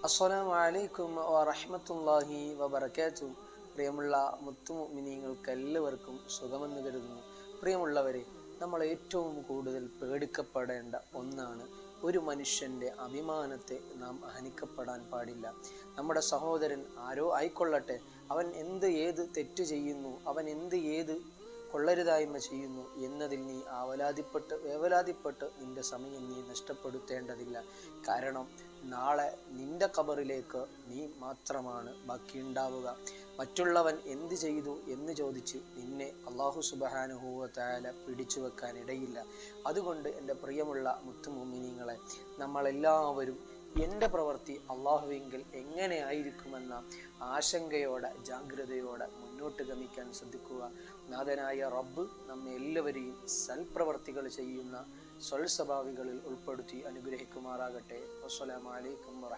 അസ്സലാമു അലൈക്കും വറഹ്മത്തുള്ളാഹി വബറകാതുഹു. പ്രിയമുള്ള മുത്തുമുഅ്മിനീങ്ങൾക്ക് എല്ലാവർക്കും സുഖമെന്ന് കരുതുന്നു. പ്രിയമുള്ളവരെ, നമ്മൾ ഏറ്റവും കൂടുതൽ പേടിക്കപ്പെടേണ്ട ഒന്നാണ് ഒരു മനുഷ്യൻ്റെ അഭിമാനത്തെ നാം ഹനിക്കപ്പെടാൻ പാടില്ല. നമ്മുടെ സഹോദരൻ ആരോ ആയിക്കൊള്ളട്ടെ, അവൻ ഏത് തെറ്റ് ചെയ്യുന്നു, അവൻ ഏത് കൊള്ളരുതായ്മ ചെയ്യുന്നു എന്നതിൽ നീ വേവലാതിപ്പെട്ട് നിന്റെ സമയം നീ നഷ്ടപ്പെടുത്തേണ്ടതില്ല. കാരണം നാളെ നിന്റെ ഖബറിലേക്ക് നീ മാത്രമാണ് ബാക്കിയുണ്ടാവുക. മറ്റുള്ളവൻ എന്ത് ചെയ്തു എന്ന് ചോദിച്ച് നിന്നെ അല്ലാഹു സുബ്ഹാനഹു വ തആല പിടിച്ചു വെക്കാൻ ഇടയില്ല. അതുകൊണ്ട് എൻ്റെ പ്രിയമുള്ള മുത്തുമുഅ്മിനീങ്ങളെ, നമ്മളെല്ലാവരും എൻ്റെ പ്രവൃത്തി അള്ളാഹുവിങ്കിൽ എങ്ങനെ ആയിരിക്കുമെന്ന ആശങ്കയോടെ ജാഗ്രതയോടെ മുന്നോട്ട് ഗമിക്കാൻ ശ്രദ്ധിക്കുക. നാഥനായ റബ്ബ് നമ്മെ എല്ലാവരെയും സൽപ്രവർത്തികൾ ചെയ്യുന്ന സ്വൽസ്വഭാവികളിൽ ഉൾപ്പെടുത്തി അനുഗ്രഹിക്കുമാറാകട്ടെ. അസ്സലാമു അലൈക്കും വറഹ്മത്തുള്ളാഹി.